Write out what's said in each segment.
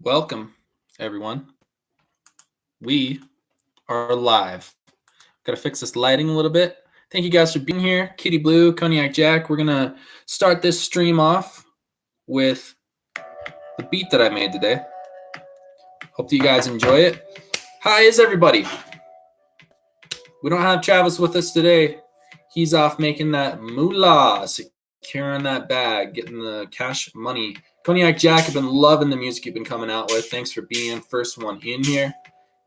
Welcome, everyone. We are live. Got to fix this lighting a little bit. Thank you guys for being here. Kitty Blue, Cognac Jack. We're going to start this stream off with the beat that I made today. Hope that you guys enjoy it. Hi, is everybody? We don't have Travis with us today. He's off making that moolah, securing that bag, getting the cash money. Cognac Jack, I've been loving the music you've been coming out with. Thanks for being first one in here.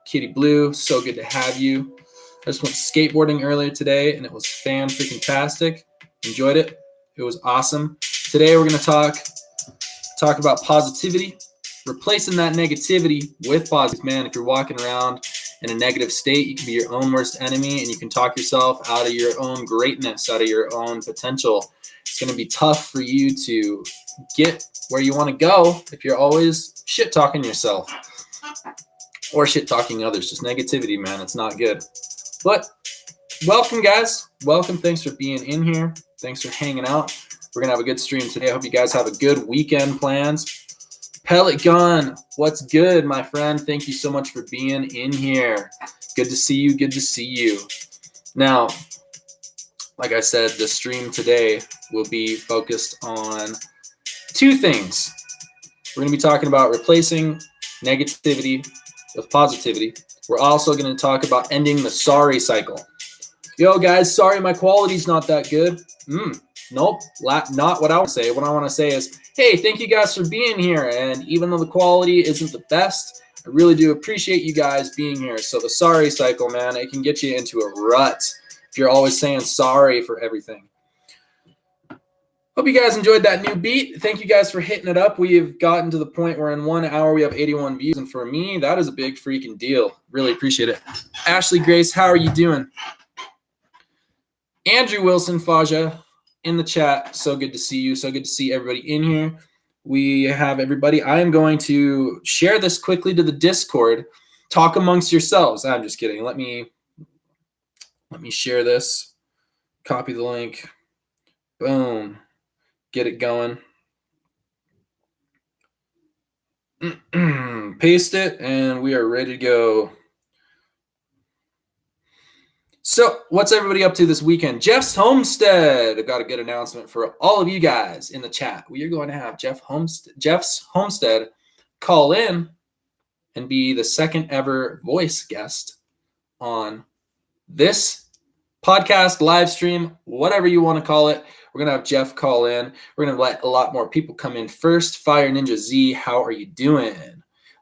Kitty Blue, so good to have you. I just went skateboarding earlier today, and it was fan-freaking-tastic. Enjoyed it. It was awesome. Today we're going to talk about positivity, replacing that negativity with positive. Man, if you're walking around in a negative state, you can be your own worst enemy, and you can talk yourself out of your own greatness, out of your own potential. It's going to be tough for you to get where you want to go if you're always shit-talking yourself or shit-talking others. Just negativity, man. It's not good. But welcome, guys. Welcome. Thanks for being in here. Thanks for hanging out. We're going to have a good stream today. I hope you guys have a good weekend plans. Pellet Gun, what's good, my friend? Thank you so much for being in here. Good to see you. Good to see you. Now, like I said, the stream today will be focused on two things. We're going to be talking about replacing negativity with positivity. We're also going to talk about ending the sorry cycle. Yo, guys, sorry my quality's not that good. Nope, not what I want to say. What I want to say is, hey, thank you guys for being here. And even though the quality isn't the best, I really do appreciate you guys being here. So the sorry cycle, man, it can get you into a rut if you're always saying sorry for everything. Hope you guys enjoyed that new beat. Thank you guys for hitting it up. We've gotten to the point where in 1 hour we have 81 views. And for me, that is a big freaking deal. Really appreciate it. Ashley Grace, how are you doing? Andrew Wilson, Faja, in the chat. So good to see you. So good to see everybody in here. We have everybody. I am going to share this quickly to the Discord. Talk amongst yourselves. I'm just kidding. Let me share this. Copy the link. Boom. Get it going. Paste it, and we are ready to go. So, what's everybody up to this weekend? Jeff's Homestead. I've got a good announcement for all of you guys in the chat. We are going to have Jeff's Homestead call in and be the second ever voice guest on this podcast, live stream, whatever you want to call it. We're going to have Jeff call in. We're going to let a lot more people come in first. Fire Ninja Z, how are you doing?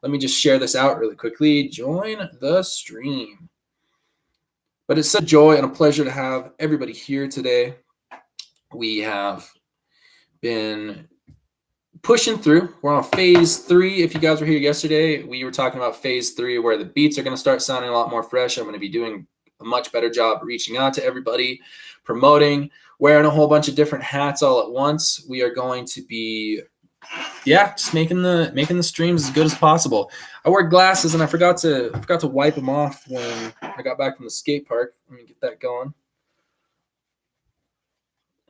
Let me just share this out really quickly. Join the stream. But it's such a joy and a pleasure to have everybody here today. We have been pushing through. We're on phase 3. If you guys were here yesterday, we were talking about phase 3 where the beats are going to start sounding a lot more fresh. I'm going to be doing a much better job reaching out to everybody, promoting, wearing a whole bunch of different hats all at once. We are going to be, just making the streams as good as possible. I wear glasses and I forgot to wipe them off when I got back from the skate park. Let me get that going.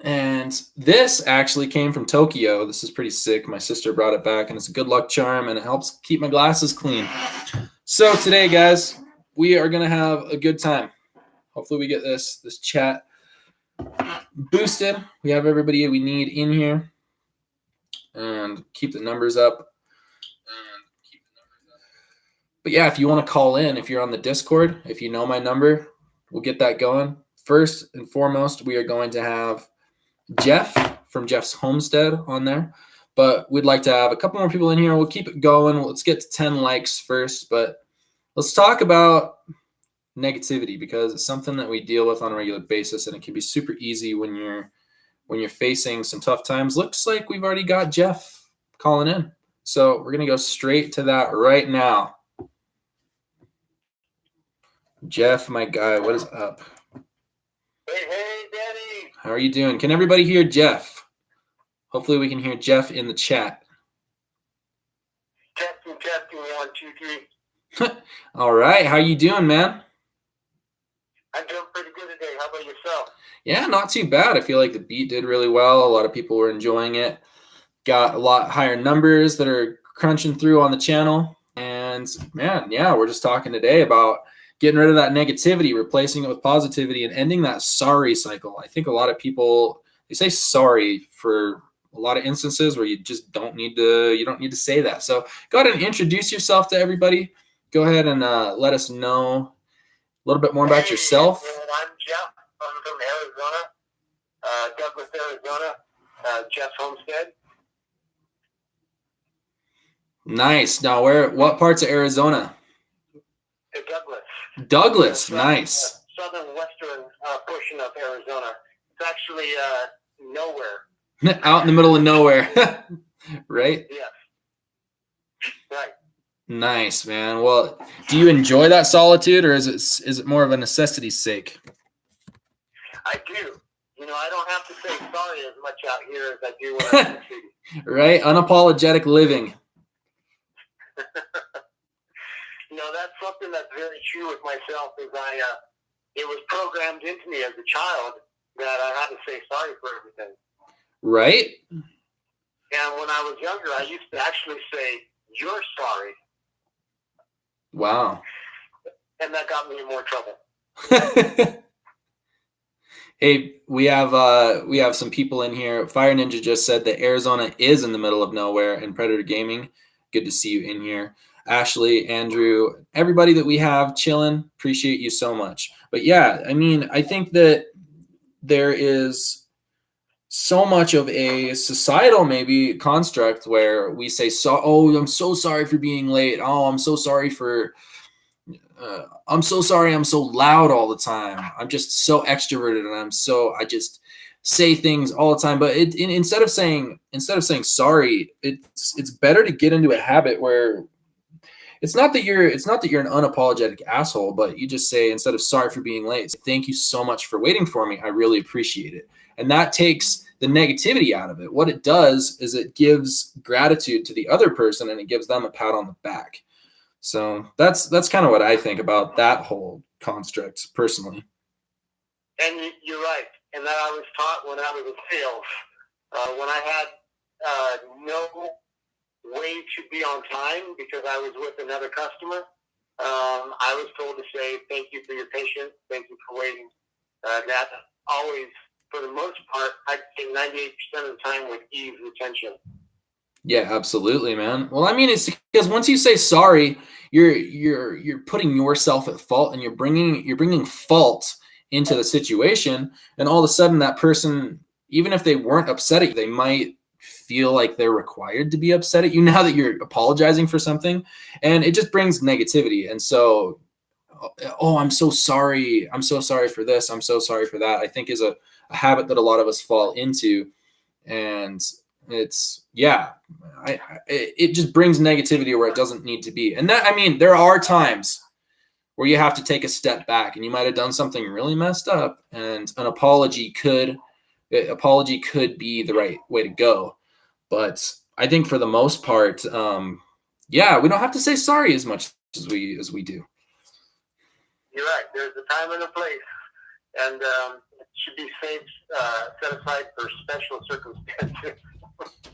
And this actually came from Tokyo. This is pretty sick. My sister brought it back, and it's a good luck charm, and it helps keep my glasses clean. So today, guys, we are going to have a good time. Hopefully we get this chat boosted. We have everybody we need in here, and keep the numbers up. But yeah, if you want to call in, if you're on the Discord, if you know my number, we'll get that going. First and foremost, we are going to have Jeff from Jeff's Homestead on there. But we'd like to have a couple more people in here. We'll keep it going. Let's get to 10 likes first. But let's talk about negativity, because it's something that we deal with on a regular basis, and it can be super easy when you're facing some tough times. Looks like we've already got Jeff calling in. So we're going to go straight to that right now. Jeff, my guy, what is up? Hey, Danny. How are you doing? Can everybody hear Jeff? Hopefully we can hear Jeff in the chat. Testing, 1, 2, 3. All right. How you doing, man? I'm doing pretty good today. How about yourself? Yeah, not too bad. I feel like the beat did really well. A lot of people were enjoying it. Got a lot higher numbers that are crunching through on the channel. And man, yeah, we're just talking today about getting rid of that negativity, replacing it with positivity, and ending that sorry cycle. I think a lot of people, they say sorry for a lot of instances where you just don't need to say that. So go ahead and introduce yourself to everybody. Go ahead and let us know a little bit more about yourself. I'm Jeff. I'm from Arizona, Douglas, Arizona. Jeff Homestead. Nice. Now, what parts of Arizona? Douglas. Douglas, nice. Southern western portion of Arizona. It's actually nowhere. Out in the middle of nowhere, right? Yes. Right. Nice, man. Well, do you enjoy that solitude, or is it more of a necessity's sake? I do. I don't have to say sorry as much out here as I do when I'm in the city. Right? Unapologetic living. That's something that's very true with myself. It was programmed into me as a child that I had to say sorry for everything. Right. And when I was younger, I used to actually say, "You're sorry." Wow. And that got me in more trouble. Hey, we have some people in here. Fire Ninja just said that Arizona is in the middle of nowhere in Predator Gaming. Good to see you in here. Ashley, Andrew, everybody that we have chilling, appreciate you so much. But yeah, I think that there is so much of a societal maybe construct where we say, I'm so sorry for being late. Oh, I'm so sorry for, I'm so sorry I'm so loud all the time. I'm just so extroverted and I just say things all the time. But instead of saying sorry, it's better to get into a habit where it's not that you're an unapologetic asshole, but you just say, instead of sorry for being late, say, thank you so much for waiting for me. I really appreciate it. And that takes the negativity out of it. What it does is it gives gratitude to the other person and it gives them a pat on the back. So that's kind of what I think about that whole construct personally. And you're right. And that I was taught when I was in sales. When I had no way to be on time because I was with another customer, I was told to say, "Thank you for your patience. Thank you for waiting." That always, for the most part, I'd say 98% of the time with ease retention. Yeah, absolutely, man. Well, it's because once you say sorry, you're putting yourself at fault and you're bringing fault into the situation, and all of a sudden that person, even if they weren't upset at you, they might feel like they're required to be upset at you now that you're apologizing for something, and it just brings negativity. And so, I'm so sorry. I'm so sorry for this. I'm so sorry for that. I think is a habit that a lot of us fall into, and it just brings negativity where it doesn't need to be. And that, there are times where you have to take a step back and you might have done something really messed up, and an apology could be the right way to go. But I think for the most part, we don't have to say sorry as much as we do. You're right. There's a time and a place, and it should be set aside for special circumstances.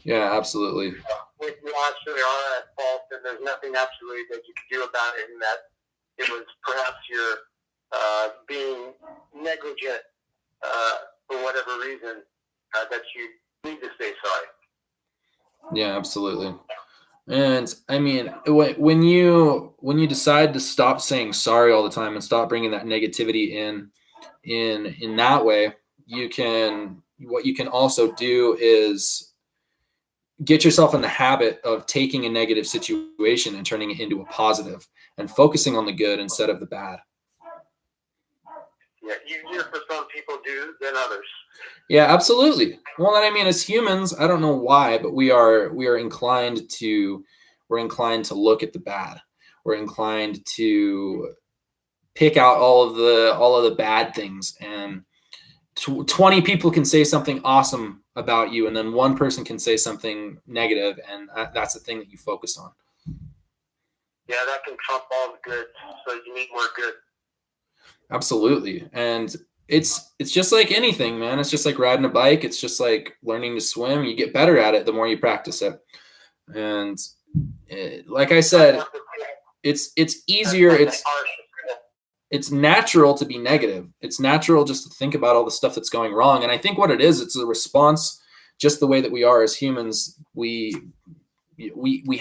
Yeah, absolutely. When you actually are at fault, and there's nothing absolutely that you can do about it, and that it was perhaps you're being negligent for whatever reason, that you need to say sorry. Yeah, absolutely. And when you decide to stop saying sorry all the time and stop bringing that negativity in that way, what you can also do is get yourself in the habit of taking a negative situation and turning it into a positive and focusing on the good instead of the bad. Yeah, easier for some people do than others. Yeah, absolutely. Well, as humans, I don't know why, but we are inclined to look at the bad. We're inclined to pick out all of the bad things, and 20 people can say something awesome about you, and then one person can say something negative, and that's the thing that you focus on. Yeah, that can trump all the good, so you need more good. Absolutely. And it's just like anything, man. It's just like riding a bike. It's just like learning to swim. You get better at it the more you practice it. And like I said, it's easier. It's natural to be negative. It's natural just to think about all the stuff that's going wrong. And I think what it is, it's a response, just the way that we are as humans. We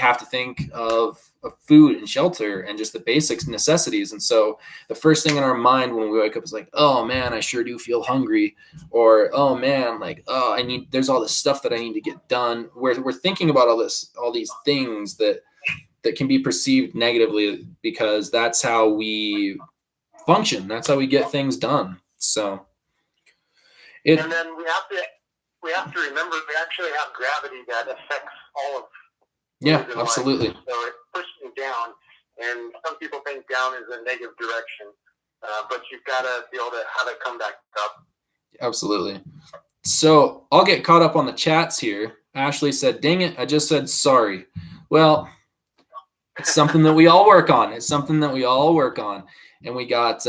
have to think of food and shelter and just the basic necessities. And so the first thing in our mind when we wake up is like, oh man, I sure do feel hungry. Or, oh man, like, oh, there's all this stuff that I need to get done. We're thinking about all these things that can be perceived negatively because that's how we function. That's how we get things done. So and then we have to remember we actually have gravity that affects all of absolutely. So it pushes you down, and some people think down is a negative direction, but you've got to be able to have it come back up. Absolutely. So I'll get caught up on the chats here. Ashley said, dang it, I just said sorry. Well, it's something that we all work on. And we got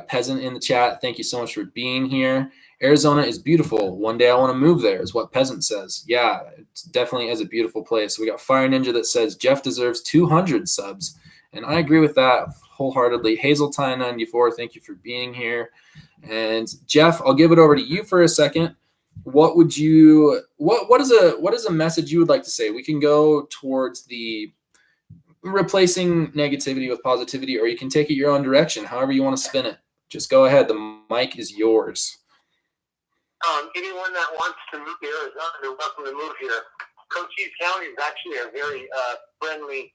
Peasant in the chat. Thank you so much for being here. Arizona is beautiful. One day I want to move there, is what Peasant says. Yeah, it definitely is a beautiful place. We got Fire Ninja that says Jeff deserves 200 subs. And I agree with that wholeheartedly. Hazeltine94, thank you for being here. And Jeff, I'll give it over to you for a second. What is a message you would like to say? We can go towards the replacing negativity with positivity, or you can take it your own direction, however you want to spin it. Just go ahead. The mic is yours. Anyone that wants to move to Arizona, they're welcome to move here. Cochise County is actually a very friendly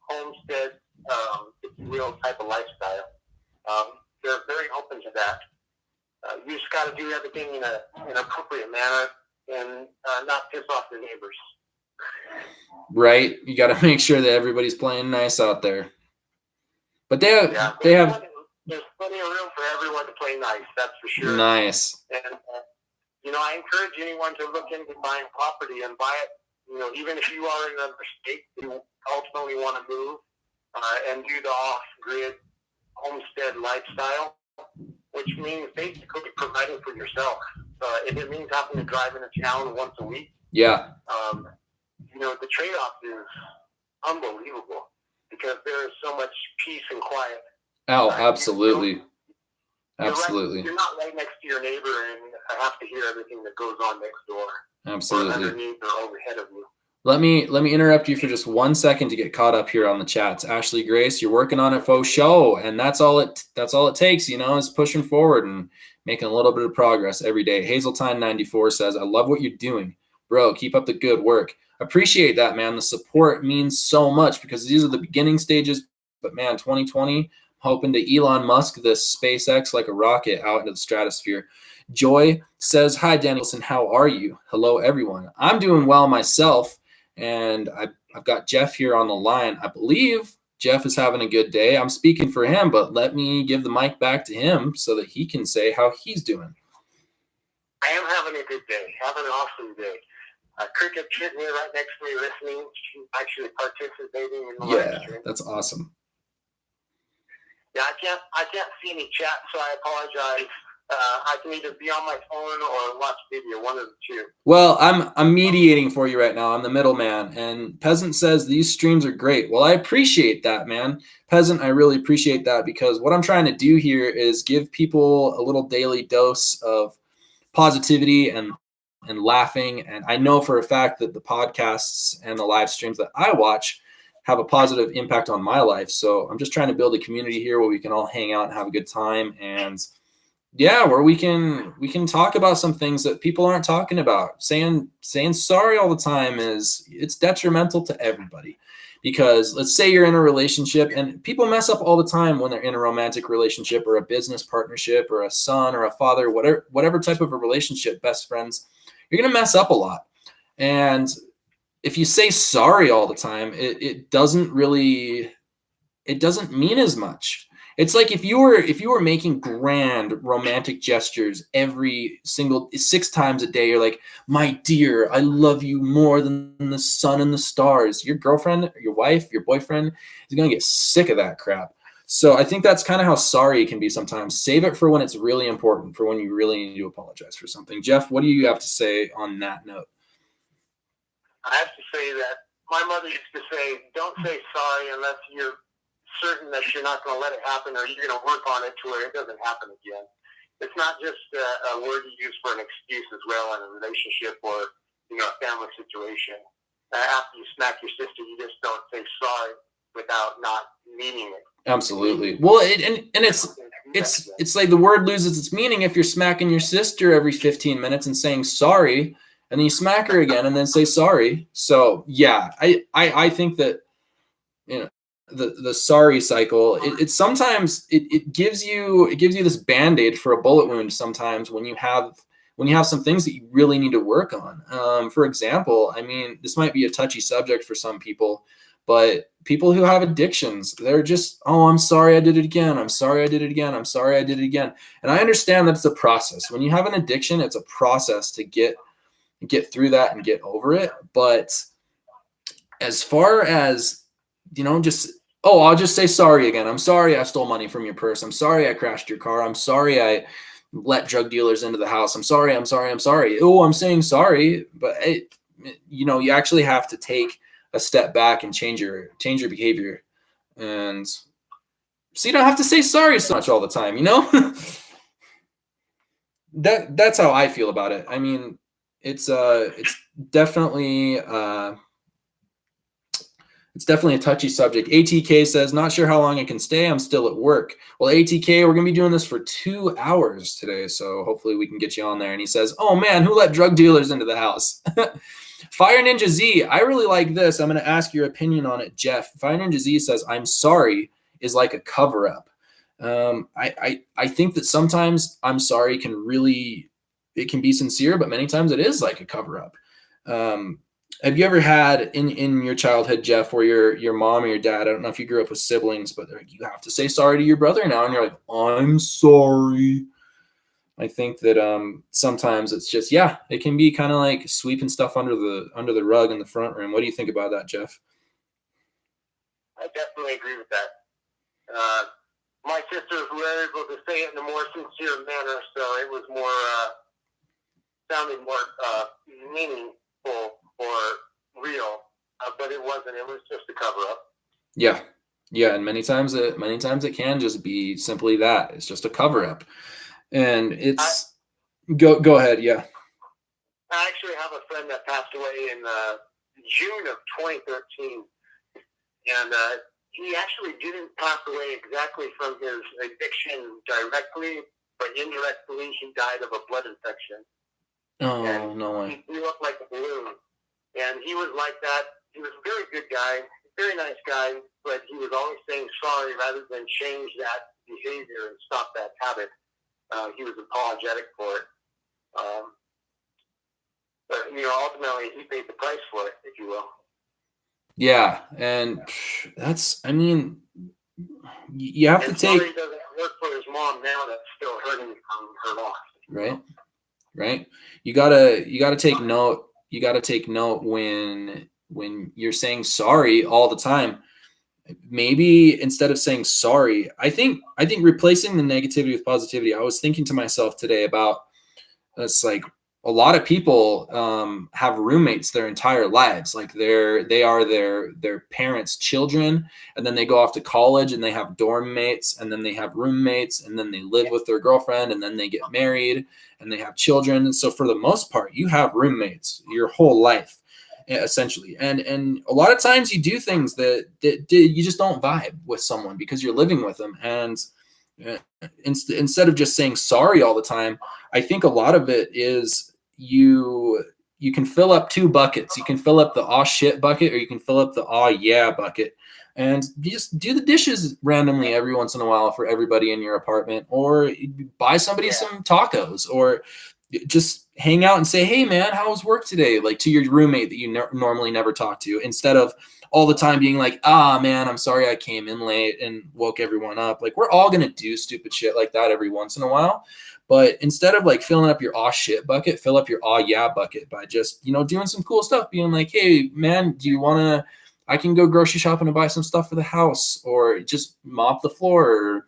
homestead, real type of lifestyle. They're very open to that. You just got to do everything in an appropriate manner and not piss off the neighbors. Right, you got to make sure that everybody's playing nice out there. But they have. There's plenty of room for everyone to play nice. That's for sure. Nice. And I encourage anyone to look into buying property and buy it. Even if you are in another state, you ultimately want to move and do the off-grid homestead lifestyle, which means basically providing for yourself. If it means having to drive into town once a week, the trade-off is unbelievable because there is so much peace and quiet. Oh, absolutely. Absolutely. You're not right next to your neighbor and have to hear everything that goes on next door. Absolutely. Or underneath or overhead of you. Let me interrupt you for just 1 second to get caught up here on the chats. Ashley Grace, you're working on it for show, and that's all it takes, is pushing forward and making a little bit of progress every day. Hazeltine94 says, I love what you're doing. Bro, keep up the good work. Appreciate that, man. The support means so much because these are the beginning stages. But man, 2020, hoping to Elon Musk this SpaceX like a rocket out into the stratosphere. Joy says, hi, Danielson, how are you? Hello, everyone. I'm doing well myself, and I've got Jeff here on the line. I believe Jeff is having a good day. I'm speaking for him, but let me give the mic back to him so that he can say how he's doing. I am having a good day, having an awesome day. Cricket sitting here right next to me listening. She's actually participating in the live stream. That's awesome. Yeah, I can't see any chat, so I apologize. I can either be on my phone or watch video, one of the two. Well, I'm mediating for you right now. I'm the middleman. And Peasant says these streams are great. Well, I appreciate that, man. Peasant, I really appreciate that because what I'm trying to do here is give people a little daily dose of positivity and laughing. And I know for a fact that the podcasts and the live streams that I watch have a positive impact on my life. So I'm just trying to build a community here where we can all hang out and have a good time. And where we can talk about some things that people aren't talking about. Saying sorry all the time it's detrimental to everybody. Because let's say you're in a relationship, and people mess up all the time when they're in a romantic relationship or a business partnership or a son or a father, whatever type of a relationship, best friends, you're going to mess up a lot. And if you say sorry all the time, it doesn't mean as much. It's like if you were making grand romantic gestures every single 6 times a day, you're like, my dear, I love you more than the sun and the stars. Your girlfriend, your wife, your boyfriend is going to get sick of that crap. So I think that's kind of how sorry it can be sometimes. Save it for when it's really important, for when you really need to apologize for something. Jeff, what do you have to say on that note? I have to say that my mother used to say, don't say sorry unless you're certain that you're not going to let it happen, or you're going to work on it to where it doesn't happen again. It's not just a word you use for an excuse as well in a relationship or, you know, a family situation. After you smack your sister, you just don't say sorry without not meaning it. Absolutely. Well, it's like the word loses its meaning if you're smacking your sister every 15 minutes and saying sorry, and then you smack her again and then say sorry. So yeah, I think that, you know, the sorry cycle, it sometimes it gives you this Band-Aid for a bullet wound sometimes when you have some things that you really need to work on. For example, I mean, this might be a touchy subject for some people, but people who have addictions, they're just, oh, I'm sorry I did it again. I'm sorry I did it again. I'm sorry I did it again. And I understand that it's a process. When you have an addiction, it's a process to get through that and get over it. But as far as, you know, just, oh, I'll just say sorry again. I'm sorry I stole money from your purse. I'm sorry I crashed your car. I'm sorry I let drug dealers into the house. I'm sorry. Oh, I'm saying sorry. But, you know, you actually have to take a step back and change your behavior. And so you don't have to say sorry so much all the time, you know? That's how I feel about it. I mean, it's definitely a touchy subject. ATK says, not sure how long I can stay. I'm still at work. Well, ATK, we're going to be doing this for 2 hours today, so hopefully we can get you on there. And he says, oh, man, who let drug dealers into the house? Fire Ninja Z, I really like this. I'm going to ask your opinion on it, Jeff. Fire Ninja Z says, I'm sorry is like a cover-up. I think that sometimes I'm sorry it can be sincere, but many times it is like a cover-up. Have you ever had in your childhood, Jeff, where your mom or your dad, I don't know if you grew up with siblings, but you have to say sorry to your brother now, and you're like, I'm sorry. I think that sometimes it's just, yeah, it can be kind of like sweeping stuff under the rug in the front room. What do you think about that, Jeff? I definitely agree with that. My sisters were able to say it in a more sincere manner, so it was more sounding more meaningful or real, but it wasn't. It was just a cover-up. Yeah, and many times it can just be simply that. It's just a cover-up, and it's go ahead. Yeah. I actually have a friend that passed away in June of 2013, and he actually didn't pass away exactly from his addiction directly, but indirectly he died of a blood infection. Oh, and no way. He looked like a balloon. And he was like that. He was a very good guy, very nice guy, but he was always saying sorry rather than change that behavior and stop that habit. He was apologetic for it. But, you know, ultimately he paid the price for it, if you will. Yeah, and that's, I mean, you have to take. He doesn't work for his mom now. That's still hurting from her loss. Right. You gotta take note. You gotta take note when you're saying sorry all the time. Maybe instead of saying sorry, I think replacing the negativity with positivity. I was thinking to myself today about, it's like, a lot of people have roommates their entire lives. Like they are their parents' children, and then they go off to college and they have dorm mates, and then they have roommates, and then they live with their girlfriend, and then they get married and they have children. And so for the most part, you have roommates your whole life, essentially. And a lot of times you do things that you just don't vibe with someone because you're living with them. And instead of just saying sorry all the time, I think a lot of it is you can fill up two buckets. You can fill up the aw shit bucket, or you can fill up the aw yeah bucket, and you just do the dishes randomly every once in a while for everybody in your apartment, or buy somebody some tacos, or just hang out and say, hey man, how was work today? Like to your roommate that you normally never talk to, instead of all the time being like, man, I'm sorry I came in late and woke everyone up. Like, we're all going to do stupid shit like that every once in a while. But instead of like filling up your aw shit bucket, fill up your aw yeah bucket by just, doing some cool stuff, being like, hey man, do you want to, I can go grocery shopping and buy some stuff for the house, or just mop the floor, or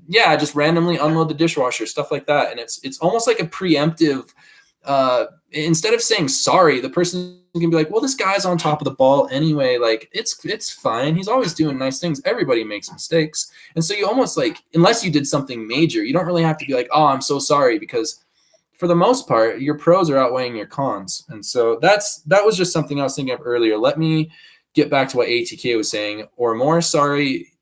just randomly unload the dishwasher, stuff like that. And it's almost like a preemptive instead of saying sorry, the person can be like, well, this guy's on top of the ball anyway. Like it's fine. He's always doing nice things. Everybody makes mistakes. And so you almost like, unless you did something major, you don't really have to be like, oh, I'm so sorry, because for the most part, your pros are outweighing your cons. And so that was just something I was thinking of earlier. Let me get back to what ATK was saying, or more sorry.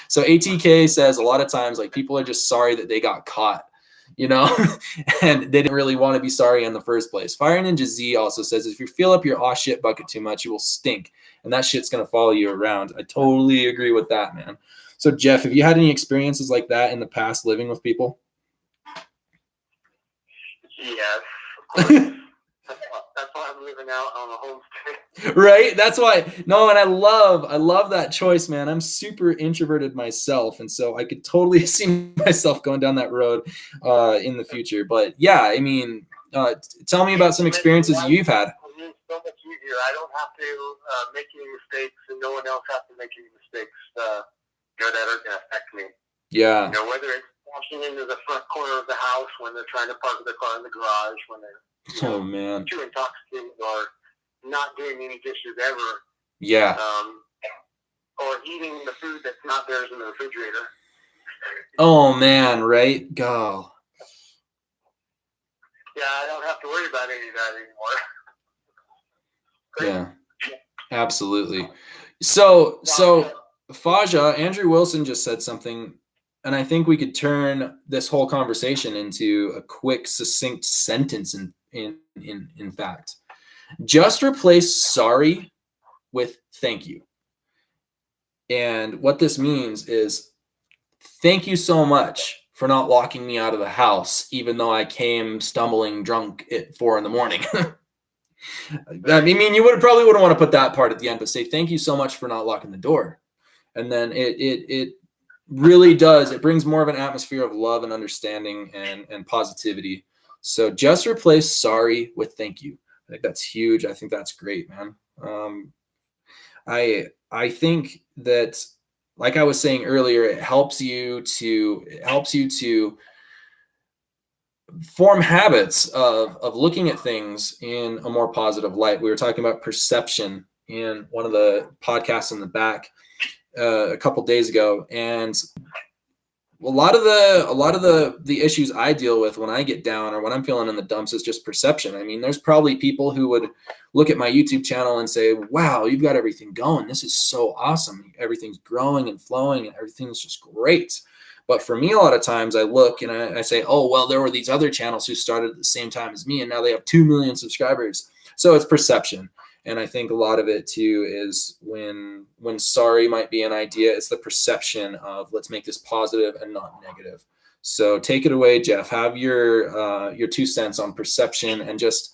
So ATK says a lot of times, like, people are just sorry that they got caught, you know, and they didn't really want to be sorry in the first place. Fire Ninja Z also says, if you fill up your aw shit bucket too much, you will stink, and that shit's going to follow you around. I totally agree with that, man. So Jeff, have you had any experiences like that in the past living with people? Yes, of course. That's why I'm living out on a homestead. Right? That's why. No, and I love that choice, man. I'm super introverted myself, and so I could totally see myself going down that road in the future. But yeah, I mean, tell me about some experiences you've had. It's so much easier. I don't have to make any mistakes, and no one else has to make any mistakes that are going to affect me. Yeah. Whether it's walking into the front corner of the house when they're trying to park their car in the garage, when they're man, too intoxicated, or not doing any dishes ever. Yeah. Or eating the food that's not theirs in the refrigerator. Oh man, right? Go. Yeah, I don't have to worry about any of that anymore. Yeah, absolutely. So Faja, Andrew Wilson just said something, and I think we could turn this whole conversation into a quick, succinct sentence. In fact, just replace sorry with thank you. And what this means is, thank you so much for not locking me out of the house, even though I came stumbling drunk at 4 a.m. I mean, you probably wouldn't want to put that part at the end, but say thank you so much for not locking the door. And then it really does. It brings more of an atmosphere of love and understanding and positivity. So just replace sorry with thank you. I think that's huge. I think that's great, man. I think that, like I was saying earlier, it helps you to form habits of looking at things in a more positive light. We were talking about perception in one of the podcasts in the back a couple days ago, and a lot of the issues I deal with when I get down or when I'm feeling in the dumps is just perception. I mean, there's probably people who would look at my YouTube channel and say, wow, you've got everything going. This is so awesome. Everything's growing and flowing and everything's just great. But for me, a lot of times I look and I say, oh, well, there were these other channels who started at the same time as me, and now they have 2 million subscribers. So it's perception. And I think a lot of it too is when sorry might be an idea, it's the perception of let's make this positive and not negative. So take it away, Jeff. Have your 2 cents on perception and just,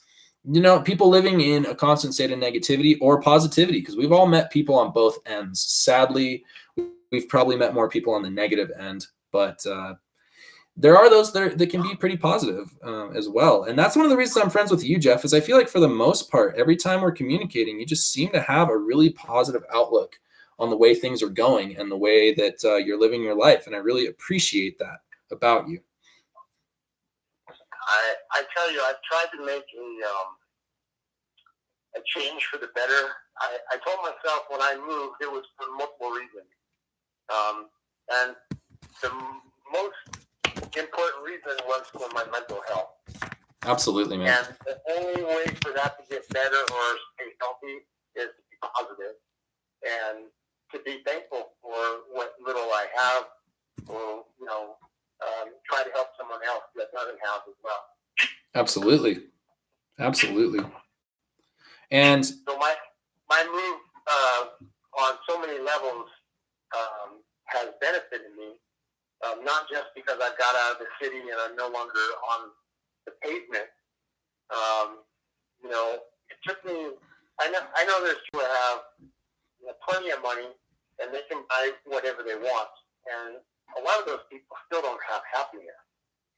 people living in a constant state of negativity or positivity, because we've all met people on both ends. Sadly, we've probably met more people on the negative end, but there are those that can be pretty positive as well. And that's one of the reasons I'm friends with you, Jeff, is I feel like for the most part, every time we're communicating, you just seem to have a really positive outlook on the way things are going and the way that you're living your life. And I really appreciate that about you. I tell you, I've tried to make a change for the better. I told myself when I moved, it was for multiple reasons. And the most important reason was for my mental health. Absolutely, man. And the only way for that to get better or stay healthy is to be positive and to be thankful for what little I have, or try to help someone else that doesn't have as well. Absolutely. And so my move on so many levels has benefited me. Not just because I got out of the city and I'm no longer on the pavement. It took me. I know there's people who have plenty of money and they can buy whatever they want, and a lot of those people still don't have happiness.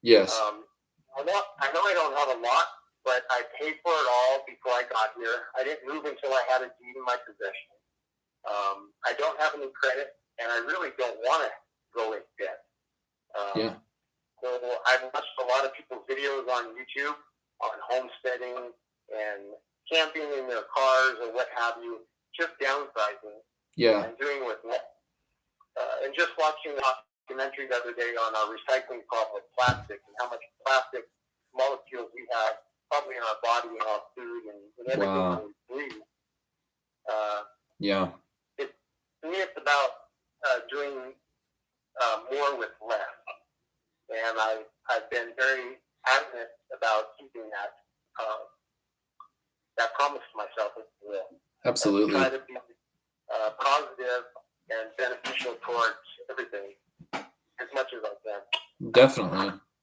Yes. I know I don't have a lot, but I paid for it all before I got here. I didn't move until I had a deed in my possession. I don't have any credit, and I really don't want to go in debt. So I've watched a lot of people's videos on YouTube on homesteading and camping in their cars or what have you, just downsizing and doing with less. And just watching the documentary the other day on our recycling problem with plastic and how much plastic molecules we have probably in our body and our food and everything that we breathe. To me, it's about doing more with less. And I've been very adamant about keeping that promise to myself, if you will. Absolutely. Try to be positive and beneficial towards everything as much as I can.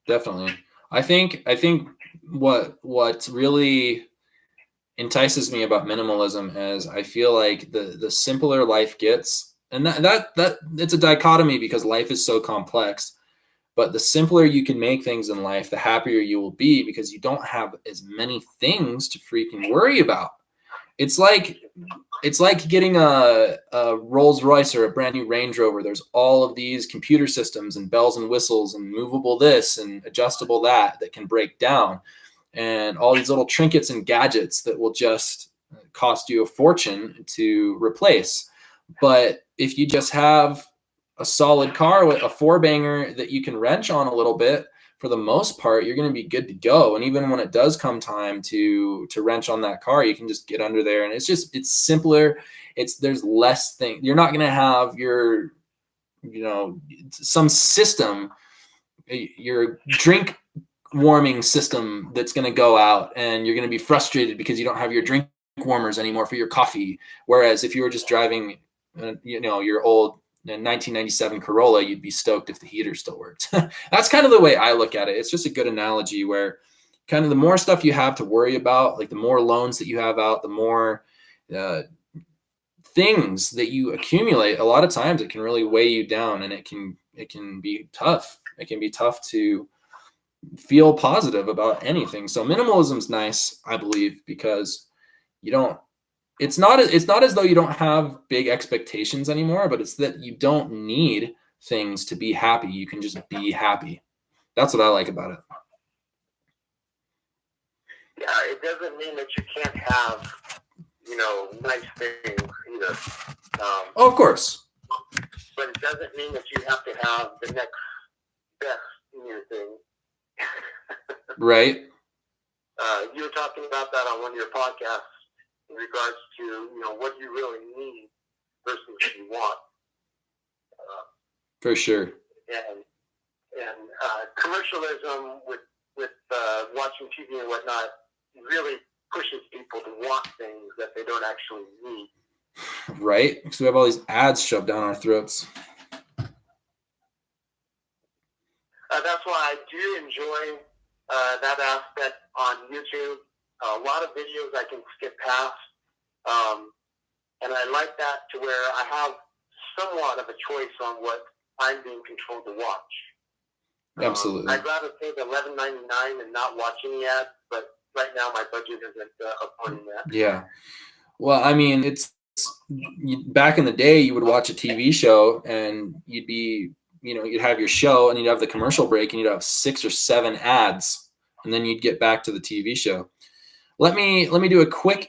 Definitely. I think what really entices me about minimalism is I feel like the simpler life gets, and that it's a dichotomy because life is so complex. But the simpler you can make things in life, the happier you will be because you don't have as many things to freaking worry about. It's like getting a Rolls Royce or a brand new Range Rover. There's all of these computer systems and bells and whistles and movable this and adjustable that can break down, and all these little trinkets and gadgets that will just cost you a fortune to replace. But if you just have a solid car with a four-banger that you can wrench on a little bit, for the most part, you're going to be good to go. And even when it does come time to wrench on that car, you can just get under there. And it's simpler. There's less things. You're not going to have some system, your drink warming system that's going to go out, and you're going to be frustrated because you don't have your drink warmers anymore for your coffee. Whereas if you were just driving, your old 1997 Corolla, you'd be stoked if the heater still worked. That's kind of the way I look at it. It's just a good analogy where kind of the more stuff you have to worry about, like the more loans that you have out, the more things that you accumulate, a lot of times it can really weigh you down, and it can be tough. It can be tough to feel positive about anything. So minimalism's nice, I believe, because it's not as though you don't have big expectations anymore, but it's that you don't need things to be happy. You can just be happy. That's what I like about it. Yeah, it doesn't mean that you can't have, nice things either. Of course. But it doesn't mean that you have to have the next best new thing. Right. You were talking about that on one of your podcasts in regards to, what you really need versus what you want. For sure. And commercialism with watching TV and whatnot really pushes people to want things that they don't actually need. Right? Because we have all these ads shoved down our throats. That's why I do enjoy that aspect on YouTube. A lot of videos I can skip past. And I like that to where I have somewhat of a choice on what I'm being controlled to watch. Absolutely. I'd rather pay the $11.99 and not watch any ads, but right now my budget isn't affording that. Yeah. Well, I mean, it's back in the day, you would watch a TV show and you'd have your show and you'd have the commercial break and you'd have 6 or 7 ads, and then you'd get back to the TV show. Let me do a quick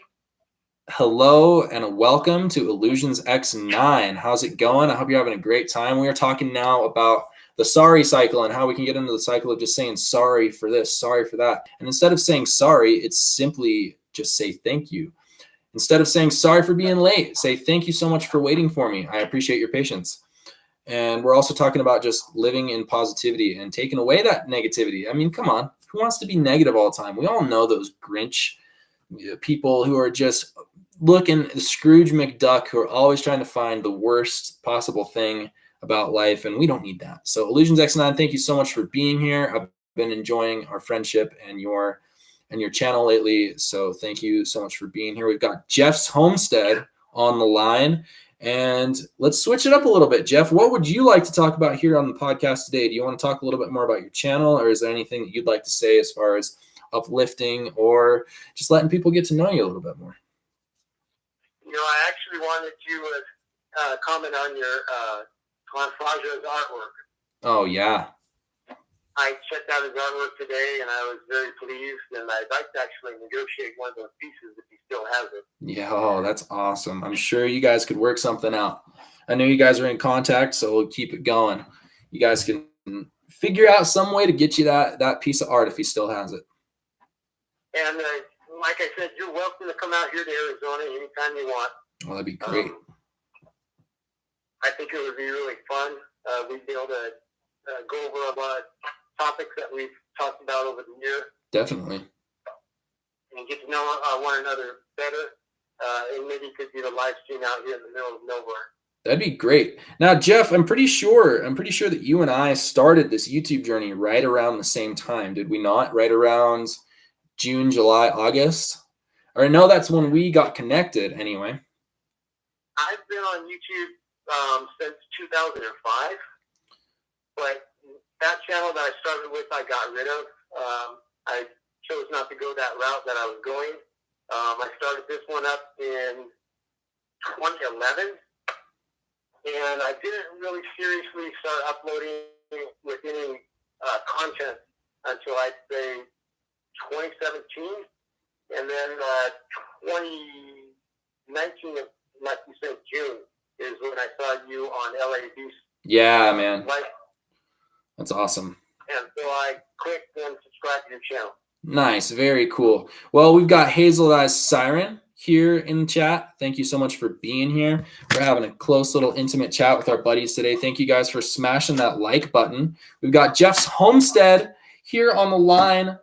hello and a welcome to Illusions X9. How's it going? I hope you're having a great time. We are talking now about the sorry cycle and how we can get into the cycle of just saying sorry for this, sorry for that. And instead of saying sorry, it's simply just say thank you. Instead of saying sorry for being late, say thank you so much for waiting for me. I appreciate your patience. And we're also talking about just living in positivity and taking away that negativity. I mean, come on. Who wants to be negative all the time? We all know those Grinch people who are just looking, the Scrooge McDuck, who are always trying to find the worst possible thing about life, and we don't need that. So Illusions X9, thank you so much for being here. I've been enjoying our friendship and your channel lately, so thank you so much for being here. We've got Jeff's Homestead on the line, and let's switch it up a little bit. Jeff, what would you like to talk about here on the podcast today? Do you want to talk a little bit more about your channel, or is there anything that you'd like to say as far as uplifting or just letting people get to know you a little bit more? I actually wanted to comment on your on Faja's artwork. Oh, yeah. I checked out his artwork today, and I was very pleased. And I'd like to actually negotiate one of those pieces if he still has it. Yeah, oh, that's awesome. I'm sure you guys could work something out. I know you guys are in contact, so we'll keep it going. You guys can figure out some way to get you that piece of art if he still has it. And like I said, you're welcome to come out here to Arizona anytime you want. Well, that'd be great. I think it would be really fun. We'd be able to go over a lot of topics that we've talked about over the year. Definitely. And get to know one another better. And maybe it could be the live stream out here in the middle of nowhere. That'd be great. Now, Jeff, I'm pretty sure that you and I started this YouTube journey right around the same time. Did we not? Right around June, July, August? Or no, that's when we got connected anyway. I've been on YouTube since 2005, but that channel that I started with, I got rid of. I chose not to go that route that I was going. I started this one up in 2011, and I didn't really seriously start uploading with any content until I'd say 2017, and then 2019, like you said, June, is when I saw you on LAB. Yeah, man. That's awesome. And so I clicked and subscribed to your channel. Nice. Very cool. Well, we've got Hazel Eyes Siren here in the chat. Thank you so much for being here. We're having a close little intimate chat with our buddies today. Thank you guys for smashing that like button. We've got Jeff's Homestead here on the line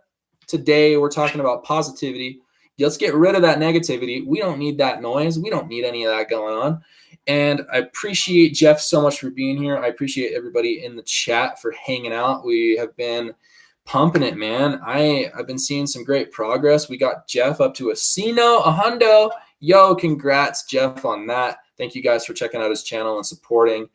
today. We're talking about positivity. Let's get rid of that negativity. We don't need that noise. We don't need any of that going on. And I appreciate Jeff so much for being here. I appreciate everybody in the chat for hanging out. We have been pumping it, man. I've been seeing some great progress. We got Jeff up to a hundo. Yo, congrats, Jeff, on that. Thank you guys for checking out his channel and supporting.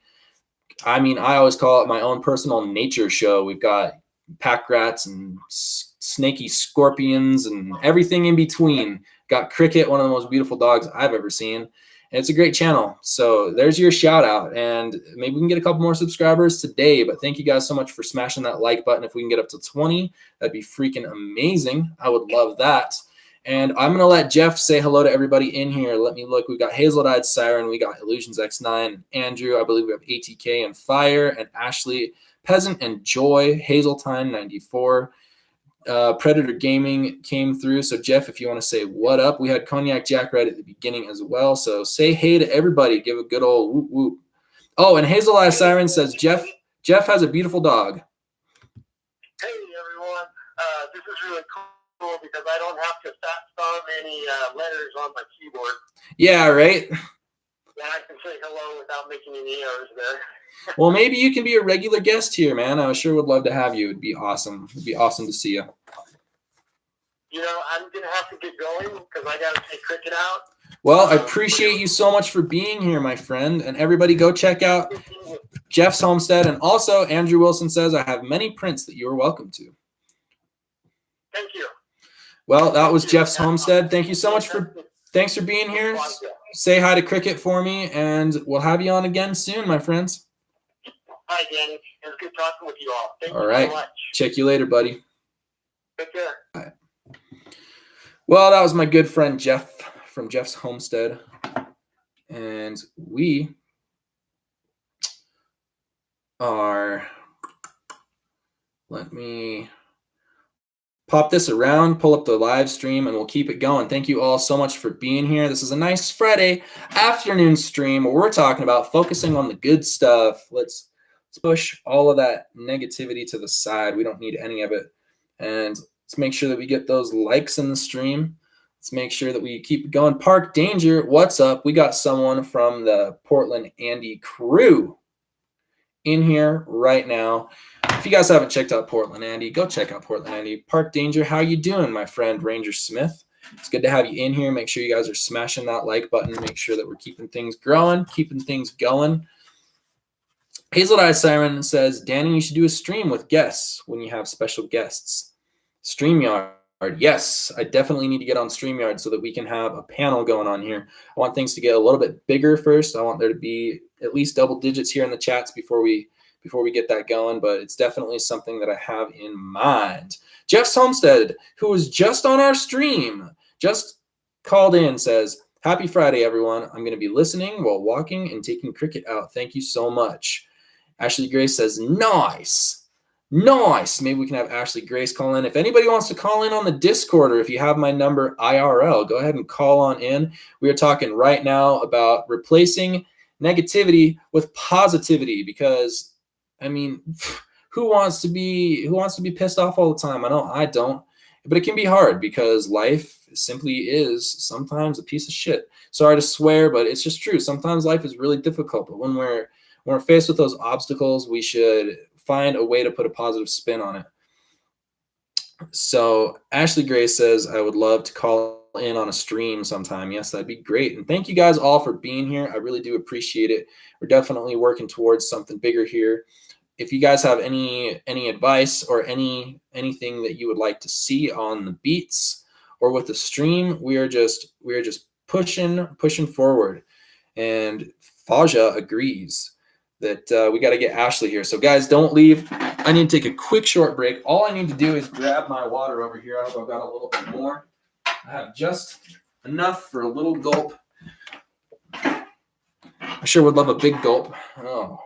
I mean, I always call it my own personal nature show. We've got pack rats and snaky scorpions and everything in between. Got Cricket, one of the most beautiful dogs I've ever seen. And it's a great channel. So there's your shout out. And maybe we can get a couple more subscribers today. But thank you guys so much for smashing that like button. If we can get up to 20, that'd be freaking amazing. I would love that. And I'm going to let Jeff say hello to everybody in here. Let me look. We got Hazel-Eyed Siren. We got Illusions X9. Andrew. I believe we have ATK and Fire and Ashley, Peasant and Joy, Hazeltime 94. Predator Gaming came through. So Jeff, if you want to say what up, we had Cognac Jack right at the beginning as well. So say hey to everybody. Give a good old whoop whoop. Oh, and Hazel Eye Siren says Jeff has a beautiful dog. Hey everyone, this is really cool because I don't have to spam any letters on my keyboard. Yeah, right. Yeah, I can say hello without making any errors there. Well, maybe you can be a regular guest here, man. I sure would love to have you. It'd be awesome. It'd be awesome to see you. You know, I'm going to have to get going because I got to take Cricket out. Well, I appreciate you so much for being here, my friend. And everybody go check out Jeff's Homestead. And also, Andrew Wilson says, I have many prints that you are welcome to. Thank you. Well, that was Jeff's Homestead. Thanks for being here. Say hi to Cricket for me, and we'll have you on again soon, my friends. Hi, Danny. It was good talking with you all. Thank All you right. so much. Check you later, buddy. Take care. Bye. Well, that was my good friend Jeff from Jeff's Homestead. And we are, let me pop this around, pull up the live stream, and we'll keep it going. Thank you all so much for being here. This is a nice Friday afternoon stream where we're talking about focusing on the good stuff. Let's push all of that negativity to the side. We don't need any of it. And let's make sure that we get those likes in the stream. Let's make sure that we keep going. Park Danger, what's up? We got someone from the Portland Andy crew in here right now. If you guys haven't checked out Portland Andy, go check out Portland Andy. Park Danger, how you doing, my friend Ranger Smith? It's good to have you in here. Make sure you guys are smashing that like button. Make sure that we're keeping things growing, keeping things going. Hazel Eye Siren says, Danny, you should do a stream with guests when you have special guests. StreamYard. Yes, I definitely need to get on StreamYard so that we can have a panel going on here. I want things to get a little bit bigger first. I want there to be at least double digits here in the chats before we before we get that going, but it's definitely something that I have in mind. Jeff Homestead, who was just on our stream, just called in, says, "Happy Friday, everyone. I'm going to be listening while walking and taking cricket out. Thank you so much." Ashley Grace says, "Nice. Nice." Maybe we can have Ashley Grace call in. If anybody wants to call in on the Discord, or if you have my number IRL, go ahead and call on in. We are talking right now about replacing negativity with positivity, because I mean, who wants to be pissed off all the time? I know I don't, but it can be hard because life simply is sometimes a piece of shit. Sorry to swear, but it's just true. Sometimes life is really difficult, but when we're faced with those obstacles, we should find a way to put a positive spin on it. So Ashley Grace says, "I would love to call in on a stream sometime." Yes, that'd be great. And thank you guys all for being here. I really do appreciate it. We're definitely working towards something bigger here. If you guys have any advice or anything that you would like to see on the beats or with the stream, we are just pushing forward. And Faja agrees that we got to get Ashley here. So guys, don't leave. I need to take a quick short break. All I need to do is grab my water over here. I hope I've got a little bit more. I have just enough for a little gulp. I sure would love a big gulp. Oh.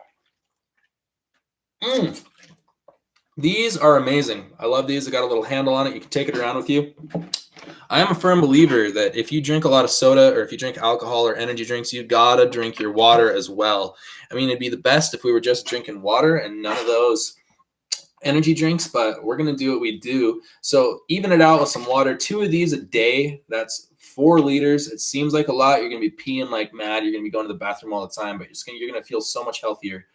These are amazing. I love these. I got a little handle on it. You can take it around with you. I am a firm believer that if you drink a lot of soda or if you drink alcohol or energy drinks, you gotta drink your water as well. I mean, it'd be the best if we were just drinking water and none of those energy drinks, but we're gonna do what we do. So even it out with some water. 2 of these a day, that's 4 liters. It seems like a lot. You're gonna be peeing like mad. You're gonna be going to the bathroom all the time, but you're gonna feel so much healthier.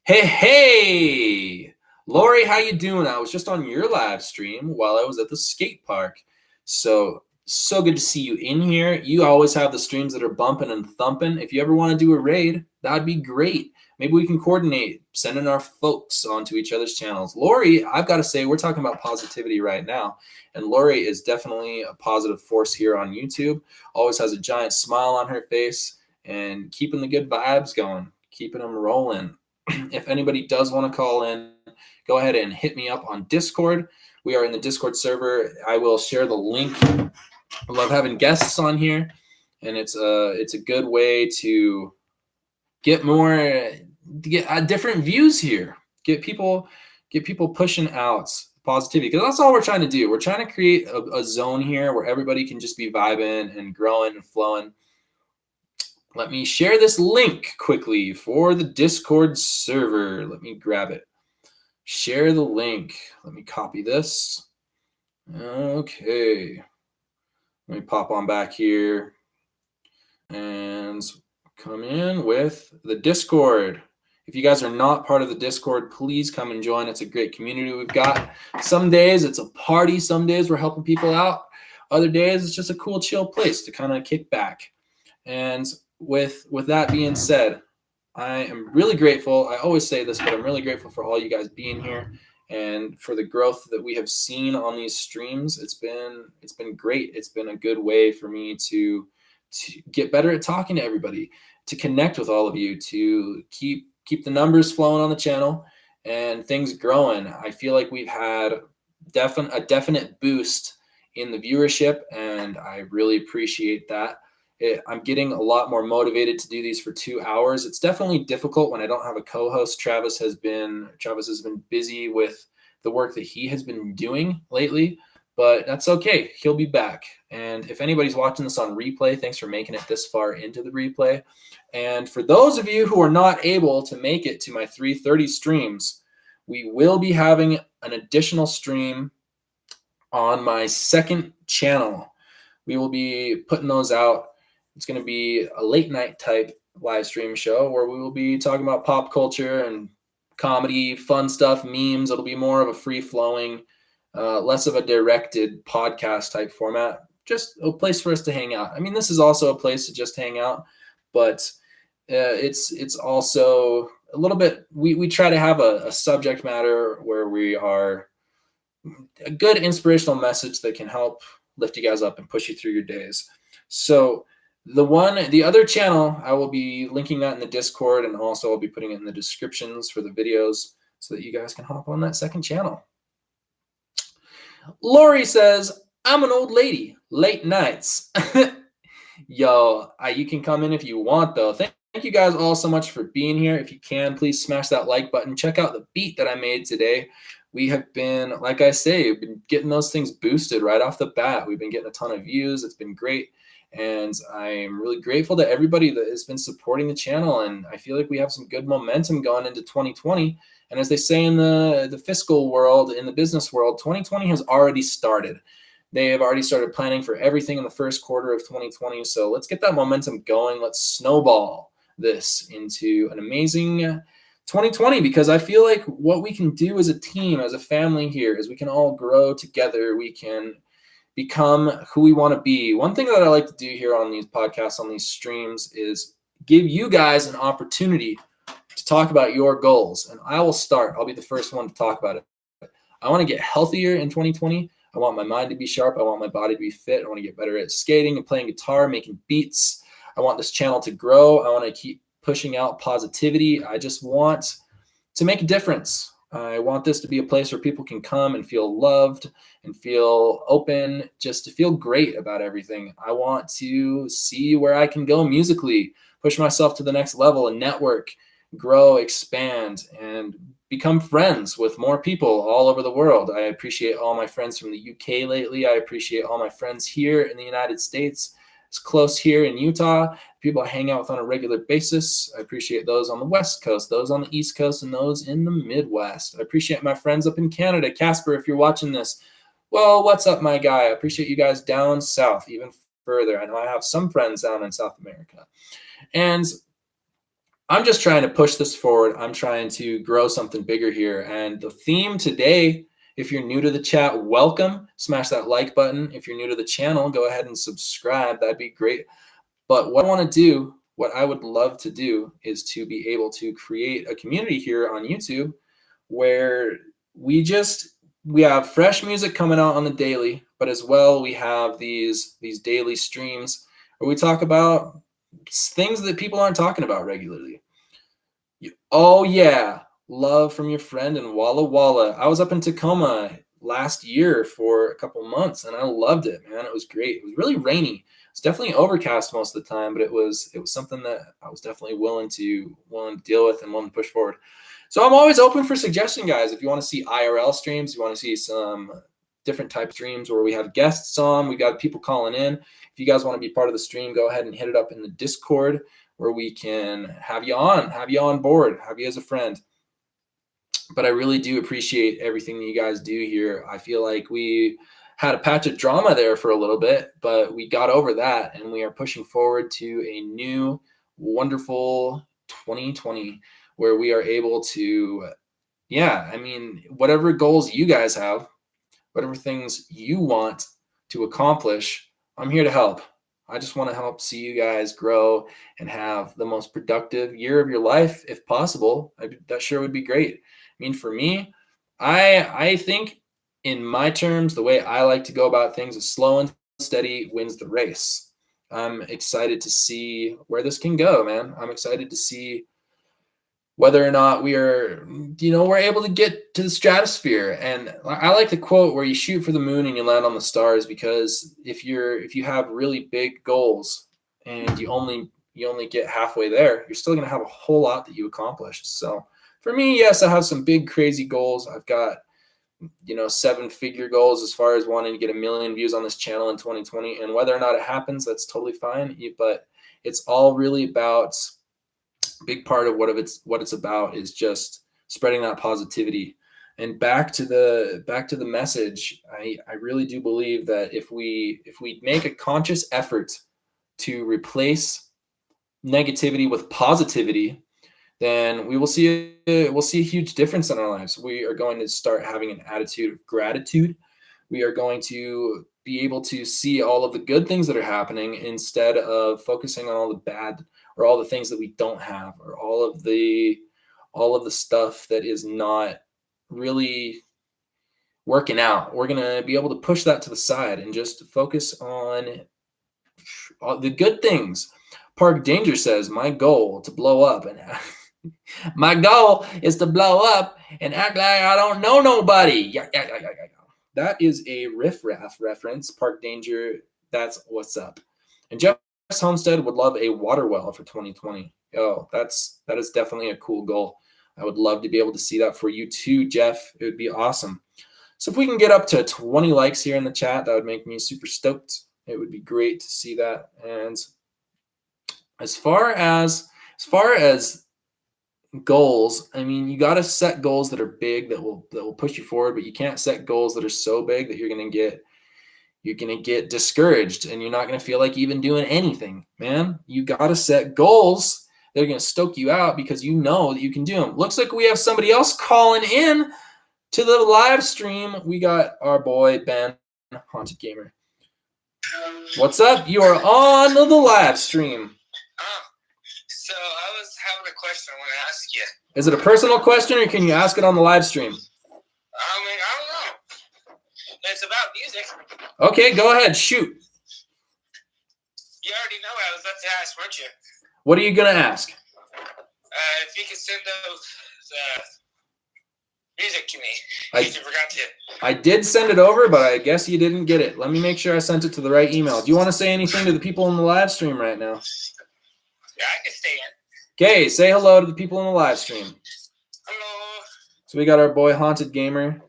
Hey, Lori, how you doing? I was just on your live stream while I was at the skate park. So good to see you in here. You always have the streams that are bumping and thumping. If you ever want to do a raid, that'd be great. Maybe we can coordinate sending our folks onto each other's channels. Lori, I've got to say, we're talking about positivity right now. And Lori is definitely a positive force here on YouTube. Always has a giant smile on her face and keeping the good vibes going, keeping them rolling. If anybody does want to call in, go ahead and hit me up on Discord. We are in the Discord server. I will share the link. I love having guests on here, and it's a good way to get different views here. Get people pushing out positivity, because that's all we're trying to do. We're trying to create a zone here where everybody can just be vibing and growing and flowing. Let me share this link quickly for the Discord server. Let me grab it. Share the link. Let me copy this. Okay. Let me pop on back here and come in with the Discord. If you guys are not part of the Discord, please come and join. It's a great community we've got. Some days it's a party. Some days we're helping people out. Other days it's just a cool, chill place to kind of kick back. And with that being said, I am really grateful. I always say this, but I'm really grateful for all you guys being here and for the growth that we have seen on these streams. It's been great. It's been a good way for me to get better at talking to everybody, to connect with all of you, to keep the numbers flowing on the channel and things growing. I feel like we've had a definite boost in the viewership, and I really appreciate that. I'm getting a lot more motivated to do these for 2 hours. It's definitely difficult when I don't have a co-host. Travis has been busy with the work that he has been doing lately, but that's okay. He'll be back. And if anybody's watching this on replay, thanks for making it this far into the replay. And for those of you who are not able to make it to my 3:30 streams, we will be having an additional stream on my second channel. We will be putting those out. It's going to be a late night type live stream show where we will be talking about pop culture and comedy, fun stuff, memes. It'll be more of a free flowing, less of a directed podcast type format, just a place for us to hang out. I mean, this is also a place to just hang out, but it's also a little bit, we try to have a subject matter where we are a good inspirational message that can help lift you guys up and push you through your days. So The other channel, I will be linking that in the Discord, and also I'll be putting it in the descriptions for the videos so that you guys can hop on that second channel. Lori says, I'm an old lady, late nights. Yo, you can come in if you want, though. Thank you guys all so much for being here. If you can, please smash that like button. Check out the beat that I made today. We have been, like I say, we've been getting those things boosted right off the bat. We've been getting a ton of views. It's been great. And I'm really grateful to everybody that has been supporting the channel. And I feel like we have some good momentum going into 2020. And as they say in the fiscal world, in the business world, 2020 has already started. They have already started planning for everything in the first quarter of 2020. So let's get that momentum going. Let's snowball this into an amazing 2020, because I feel like what we can do as a team, as a family here, is we can all grow together. We can become who we want to be. One thing that I like to do here on these podcasts, on these streams, is give you guys an opportunity to talk about your goals. And I will start. I'll be the first one to talk about it. I want to get healthier in 2020. I want my mind to be sharp. I want my body to be fit. I want to get better at skating and playing guitar, making beats. I want this channel to grow. I want to keep pushing out positivity. I just want to make a difference. I want this to be a place where people can come and feel loved and feel open, just to feel great about everything. I want to see where I can go musically, push myself to the next level and network, grow, expand, and become friends with more people all over the world. I appreciate all my friends from the UK lately. I appreciate all my friends here in the United States. It's close here in Utah. People I hang out with on a regular basis. I appreciate those on the West Coast, those on the East Coast, and those in the Midwest. I appreciate my friends up in Canada. Casper, if you're watching this, well, what's up, my guy? I appreciate you guys down south, even further. I know I have some friends down in South America. And I'm just trying to push this forward. I'm trying to grow something bigger here. And the theme today, if you're new to the chat, welcome. Smash that like button. If you're new to the channel, go ahead and subscribe. That'd be great. But what I want to do, what I would love to do, is to be able to create a community here on YouTube where we have fresh music coming out on the daily, but as well we have these daily streams where we talk about things that people aren't talking about regularly. Oh yeah, love from your friend in Walla Walla. I was up in Tacoma last year for a couple months and I loved it, man. It was great. It was really rainy. It's definitely overcast most of the time, but it was something that I was definitely willing to deal with and willing to push forward. So I'm always open for suggestion, guys. If you want to see IRL streams, you want to see some different type of streams where we have guests on, we got people calling in. If you guys want to be part of the stream, go ahead and hit it up in the Discord where we can have you on board, have you as a friend. But I really do appreciate everything that you guys do here. I feel like we had a patch of drama there for a little bit, but we got over that and we are pushing forward to a new, wonderful 2020 where we are able to, whatever goals you guys have, whatever things you want to accomplish, I'm here to help. I just want to help see you guys grow and have the most productive year of your life, if possible. That sure would be great. I mean, for me, I think in my terms, the way I like to go about things is slow and steady wins the race. I'm excited to see where this can go, man. I'm excited to see whether or not we're able to get to the stratosphere. And I like the quote where you shoot for the moon and you land on the stars, because if you have really big goals and you only get halfway there, you're still going to have a whole lot that you accomplished. So for me, yes, I have some big crazy goals. I've got 7-figure goals as far as wanting to get 1 million views on this channel in 2020. And whether or not it happens, that's totally fine. But it's all really about, big part of what it's about is just spreading that positivity. And back to the message, I really do believe that if we make a conscious effort to replace negativity with positivity, then we'll see a huge difference in our lives. We are going to start having an attitude of gratitude. We are going to be able to see all of the good things that are happening instead of focusing on all the bad or all the things that we don't have or all of the stuff that is not really working out. We're going to be able to push that to the side and just focus on the good things. Park Danger says, my goal to blow up and my goal is to blow up and act like I don't know nobody. Yeah. That is a Riff Raff reference. Park Danger, that's what's up. And Jeff Homestead would love a water well for 2020. Oh, that is definitely a cool goal. I would love to be able to see that for you too, Jeff. It would be awesome. So if we can get up to 20 likes here in the chat, that would make me super stoked. It would be great to see that. And as far as goals, I mean, you got to set goals that are big that will push you forward, but you can't set goals that are so big that you're going to get discouraged and you're not going to feel like even doing anything, man. You got to set goals that are going to stoke you out because you know that you can do them. Looks like we have somebody else calling in to the live stream. We got our boy Ben, Haunted Gamer. What's up? You are on the live stream. So I was having a question I want to ask you. Is it a personal question or can you ask it on the live stream? I don't know. It's about music. Okay, go ahead. Shoot. You already know I was about to ask, weren't you? What are you going to ask? If you could send those music to me. I You forgot to. I did send it over, but I guess you didn't get it. Let me make sure I sent it to the right email. Do you want to say anything to the people in the live stream right now? Yeah, I can stay in. Okay, say hello to the people in the live stream. Hello. So we got our boy Haunted Gamer.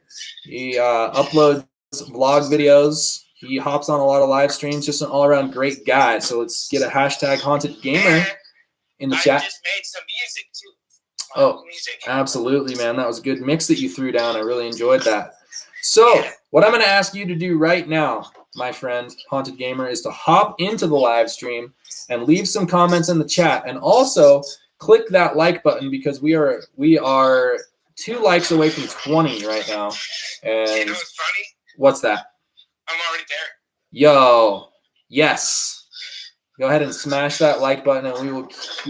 He uploads vlog videos. He hops on a lot of live streams. Just an all-around great guy. So let's get a hashtag Haunted Gamer in the chat. I just made some music too. Oh, music. absolutely, man. That was a good mix that you threw down. I really enjoyed that. So what I'm going to ask you to do right now, my friend, Haunted Gamer, is to hop into the live stream and leave some comments in the chat. And also click that like button because we are 2 likes away from 20 right now. And You know what's funny? what's that? I'm already there. Yo, yes. Go ahead and smash that like button and we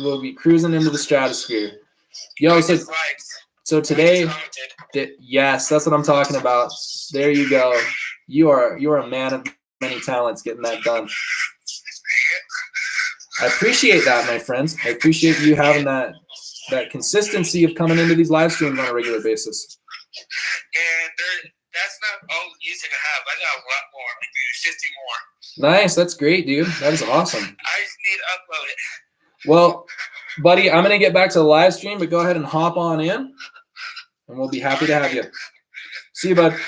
will be cruising into the stratosphere. Yo, I so just liked. So today, I just commented. yes, that's what I'm talking about. There you go. You are a man of many talents getting that done. I appreciate that, my friends. I appreciate you having that consistency of coming into these live streams on a regular basis. And that's not all the music I have. I got a lot more, like maybe 50 more. Nice. That's great, dude. That is awesome. I just need to upload it. Well, buddy, I'm going to get back to the live stream, but go ahead and hop on in, and we'll be happy to have you. See you, bud. All right,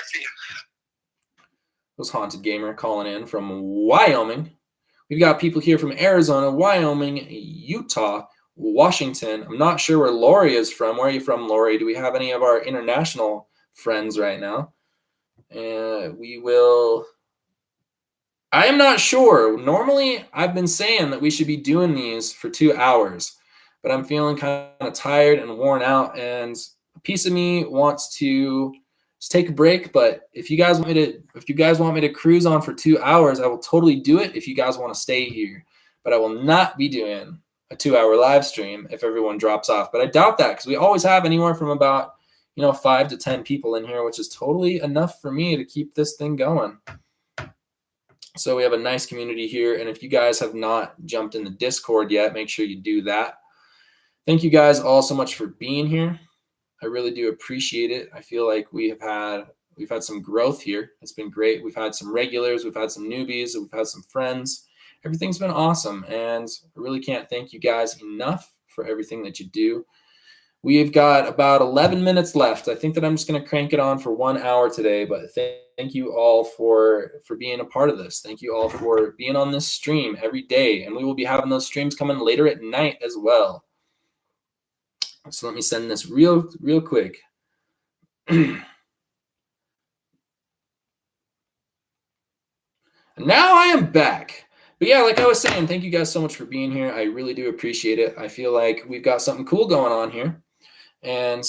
see you. It was Haunted Gamer calling in from Wyoming. We've got people here from Arizona, Wyoming, Utah, Washington. I'm not sure where Lori is from. Where are you from, Lori? Do we have any of our international friends right now? I am not sure. Normally, I've been saying that we should be doing these for 2 hours, but I'm feeling kind of tired and worn out, and a piece of me wants to just take a break. But if you guys want me to cruise on for 2 hours, I will totally do it if you guys want to stay here. But I will not be doing a 2-hour live stream if everyone drops off. But I doubt that because we always have anywhere from about 5 to 10 people in here, which is totally enough for me to keep this thing going. So we have a nice community here. And if you guys have not jumped in the Discord yet, make sure you do that. Thank you guys all so much for being here. I really do appreciate it. I feel like we've had some growth here. It's been great. We've had some regulars, we've had some newbies, we've had some friends. Everything's been awesome. And I really can't thank you guys enough for everything that you do. We've got about 11 minutes left. I think that I'm just going to crank it on for 1 hour today, but thank you all for being a part of this. Thank you all for being on this stream every day, and we will be having those streams coming later at night as well. So let me send this real quick. And now I am back. But yeah, like I was saying, thank you guys so much for being here. I really do appreciate it. I feel like we've got something cool going on here. And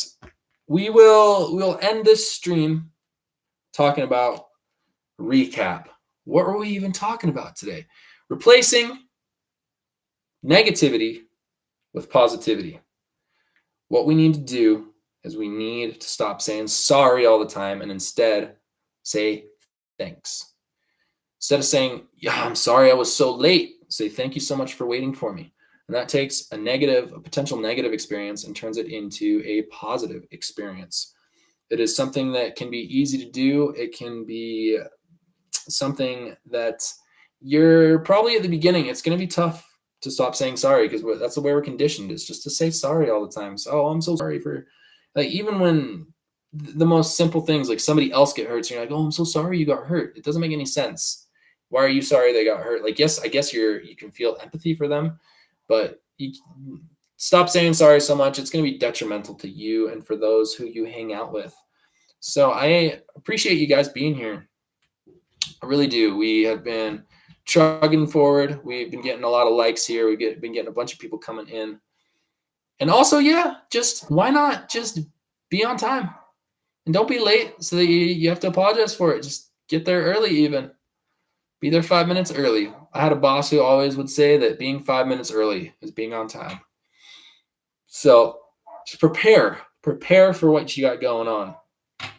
we'll end this stream talking about recap. What were we even talking about today? Replacing negativity with positivity. What we need to do is we need to stop saying sorry all the time and instead say thanks. Instead of saying, yeah, I'm sorry I was so late, say, thank you so much for waiting for me. And that takes a potential negative experience and turns it into a positive experience. It is something that can be easy to do. It can be something that you're probably at the beginning, it's going to be tough to stop saying sorry because that's the way we're conditioned, is just to say sorry all the time. So, oh, I'm so sorry for, like, even when the most simple things, like somebody else get hurt, so you're like, oh, I'm so sorry you got hurt. It doesn't make any sense. Why are you sorry they got hurt? Like, yes, I guess you can feel empathy for them, but you stop saying sorry so much. It's going to be detrimental to you and for those who you hang out with. So I appreciate you guys being here. I really do. We have been chugging forward. We've been getting a lot of likes here. We've been getting a bunch of people coming in. And also, yeah, just why not just be on time? And don't be late so that you have to apologize for it. Just get there early even. Be there 5 minutes early. I had a boss who always would say that being 5 minutes early is being on time. So just prepare. Prepare for what you got going on. And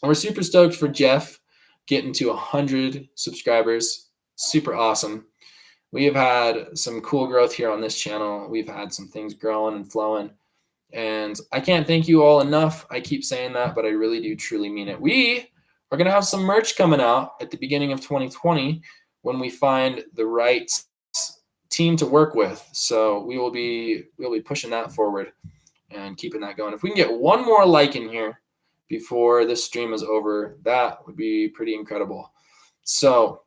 we're super stoked for Jeff getting to 100 subscribers. Super awesome. We have had some cool growth here on this channel. We've had some things growing and flowing. And I can't thank you all enough. I keep saying that, but I really do truly mean it. We are going to have some merch coming out at the beginning of 2020 when we find the right team to work with. So we'll be pushing that forward and keeping that going. If we can get one more like in here before this stream is over, that would be pretty incredible. So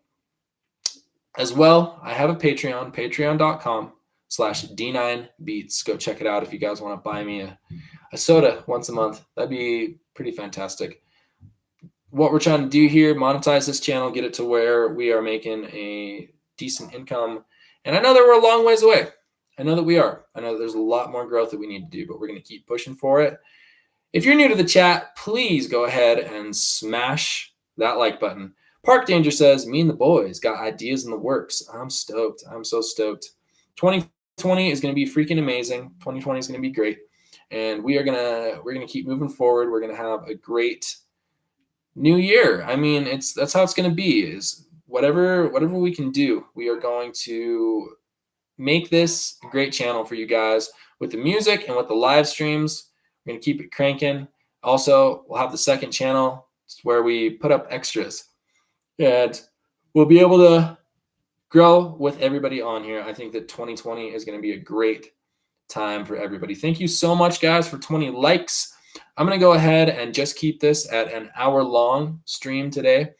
as well, I have a Patreon, patreon.com/D9Beats. Go check it out if you guys want to buy me a soda once a month. That'd be pretty fantastic. What we're trying to do here, monetize this channel, get it to where we are making a decent income. And I know that we're a long ways away. I know that we are. I know that there's a lot more growth that we need to do, but we're going to keep pushing for it. If you're new to the chat, please go ahead and smash that like button. Park Danger says, me and the boys got ideas in the works. I'm stoked. I'm so stoked. 2020 is going to be freaking amazing. 2020 is going to be great. And we're going to keep moving forward. We're going to have a great new year. I mean, that's how it's going to be, is whatever we can do, we are going to make this a great channel for you guys with the music and with the live streams. We're going to keep it cranking. Also, we'll have the second channel where we put up extras. And we'll be able to grow with everybody on here. I think that 2020 is going to be a great time for everybody. Thank you so much, guys, for 20 likes. I'm going to go ahead and just keep this at an hour-long stream today.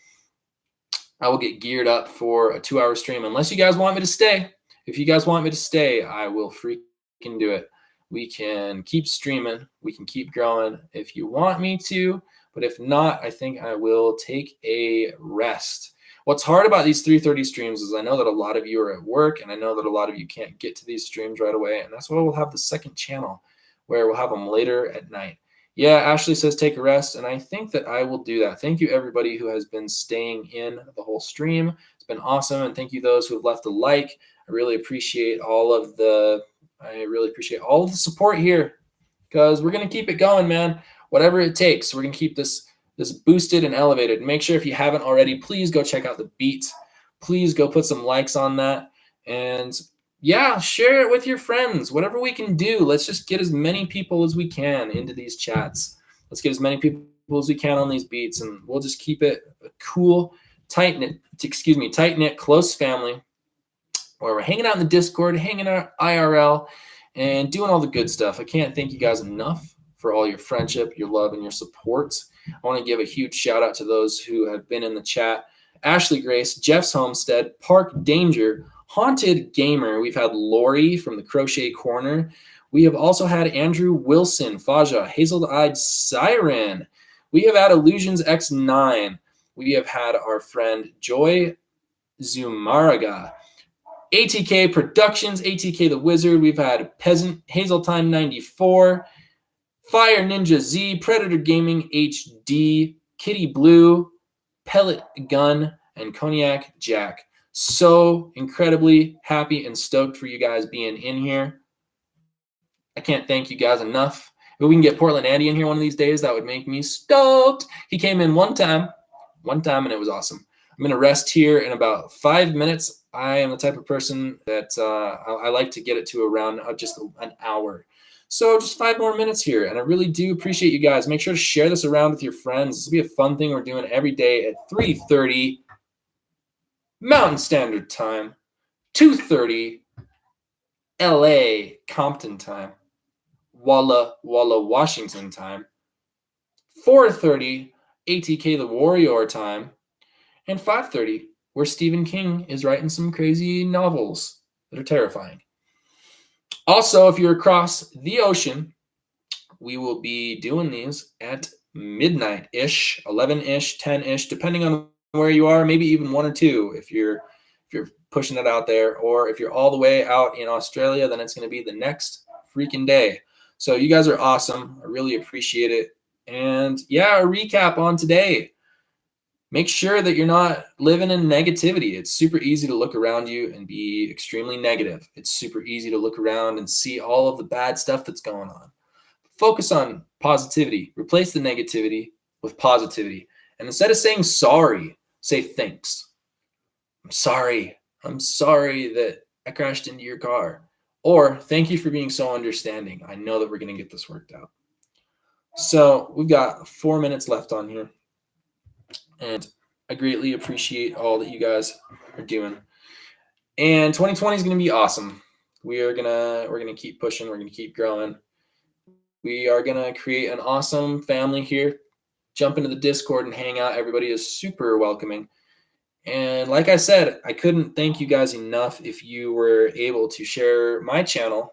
I will get geared up for a 2-hour stream unless you guys want me to stay. If you guys want me to stay, I will freaking do it. We can keep streaming. We can keep growing if you want me to. But if not, I think I will take a rest. What's hard about these 3:30 streams is I know that a lot of you are at work, and I know that a lot of you can't get to these streams right away. And that's why we'll have the second channel where we'll have them later at night. Yeah, Ashley says take a rest, and I think that I will do that. Thank you, everybody who has been staying in the whole stream. It's been awesome, and thank you those who have left a like. I really appreciate all of the support here, because we're going to keep it going, man. Whatever it takes, we're going to keep this boosted and elevated. Make sure if you haven't already, please go check out the beat. Please go put some likes on that. And yeah, share it with your friends. Whatever we can do, let's just get as many people as we can into these chats. Let's get as many people as we can on these beats, and we'll just keep it a cool, tight-knit, close family where we're hanging out in the Discord, hanging out IRL, and doing all the good stuff. I can't thank you guys enough for all your friendship, your love, and your support. I want to give a huge shout out to those who have been in the chat. Ashley Grace, Jeff's Homestead, Park Danger, Haunted Gamer. We've had Lori from the Crochet Corner. We have also had Andrew Wilson, Faja, Hazel-Eyed Siren. We have had Illusions X9. We have had our friend Joy Zumaraga. ATK Productions, ATK the Wizard. We've had Peasant, Hazeltime 94, Fire Ninja Z, Predator Gaming HD, Kitty Blue, Pellet Gun, and Cognac Jack. So incredibly happy and stoked for you guys being in here. I can't thank you guys enough. If we can get Portland Andy in here one of these days, that would make me stoked. He came in one time, and it was awesome. I'm going to rest here in about 5 minutes. I am the type of person that I like to get it to around just an hour. So just 5 more minutes here. And I really do appreciate you guys. Make sure to share this around with your friends. This will be a fun thing we're doing every day at 3:30 Mountain Standard Time, 2:30 LA Compton time, Walla Walla Washington time, 4:30 ATK the Warrior time, and 5:30 where Stephen King is writing some crazy novels that are terrifying. Also, if you're across the ocean, we will be doing these at midnight-ish, 11-ish, 10-ish, depending on where you are, maybe even 1 or 2 if you're pushing it out there. Or if you're all the way out in Australia, then it's going to be the next freaking day. So you guys are awesome. I really appreciate it. And yeah, a recap on today. Make sure that you're not living in negativity. It's super easy to look around you and be extremely negative. It's super easy to look around and see all of the bad stuff that's going on. Focus on positivity. Replace the negativity with positivity. And instead of saying sorry, say thanks. I'm sorry. I'm sorry that I crashed into your car. Or thank you for being so understanding. I know that we're going to get this worked out. So we've got 4 minutes left on here. And I greatly appreciate all that you guys are doing. And 2020 is going to be awesome. We're gonna keep pushing. We're gonna keep growing. We are gonna create an awesome family here. Jump into the Discord and hang out. Everybody is super welcoming. And like I said, I couldn't thank you guys enough if you were able to share my channel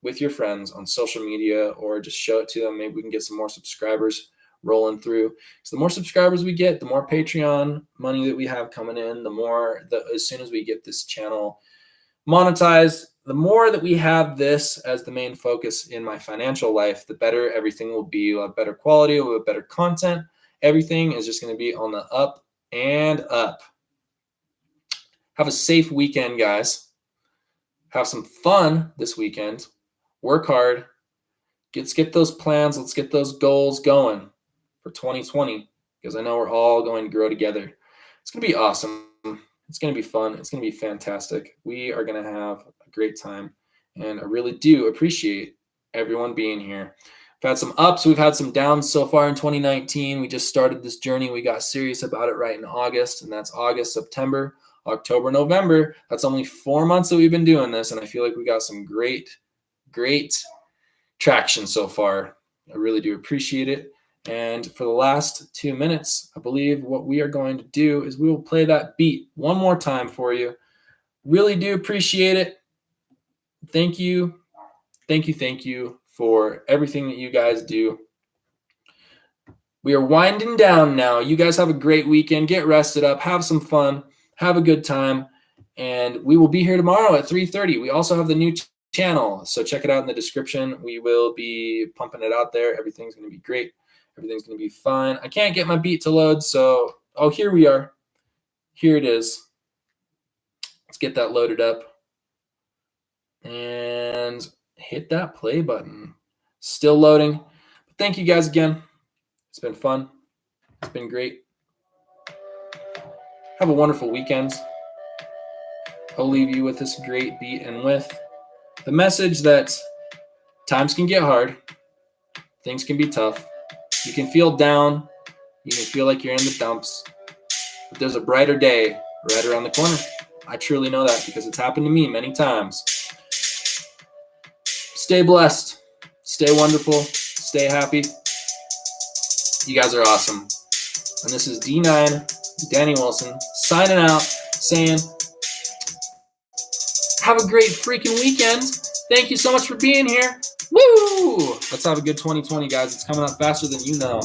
with your friends on social media or just show it to them. Maybe we can get some more subscribers rolling through. So the more subscribers we get, the more Patreon money that we have coming in, as soon as we get this channel monetized, the more that we have this as the main focus in my financial life, the better everything will be. We'll have better quality, we'll have better content. Everything is just going to be on the up and up. Have a safe weekend, guys. Have some fun this weekend. Work hard. Let's get those plans. Let's get those goals going for 2020, because I know we're all going to grow together. It's going to be awesome. It's going to be fun. It's going to be fantastic. We are going to have a great time, and I really do appreciate everyone being here. We've had some ups. We've had some downs so far in 2019. We just started this journey. We got serious about it right in August, and that's August, September, October, November. That's only 4 months that we've been doing this, and I feel like we got some great traction so far. I really do appreciate it. And for the last 2 minutes, I believe what we are going to do is we will play that beat one more time for you. Really do appreciate it. Thank you. Thank you for everything that you guys do. We are winding down now. You guys have a great weekend. Get rested up. Have some fun. Have a good time. And we will be here tomorrow at 3:30. We also have the new channel, so check it out in the description. We will be pumping it out there. Everything's going to be great. Everything's going to be fine. I can't get my beat to load, so here we are. Here it is. Let's get that loaded up and hit that play button. Still loading. But thank you guys again. It's been fun. It's been great. Have a wonderful weekend. I'll leave you with this great beat and with the message that times can get hard. Things can be tough. You can feel down. You can feel like you're in the dumps. But there's a brighter day right around the corner. I truly know that because it's happened to me many times. Stay blessed. Stay wonderful. Stay happy. You guys are awesome. And this is D9, Danny Wilson, signing out, saying, have a great freaking weekend. Thank you so much for being here. Woo! Let's have a good 2020, guys. It's coming up faster than you know.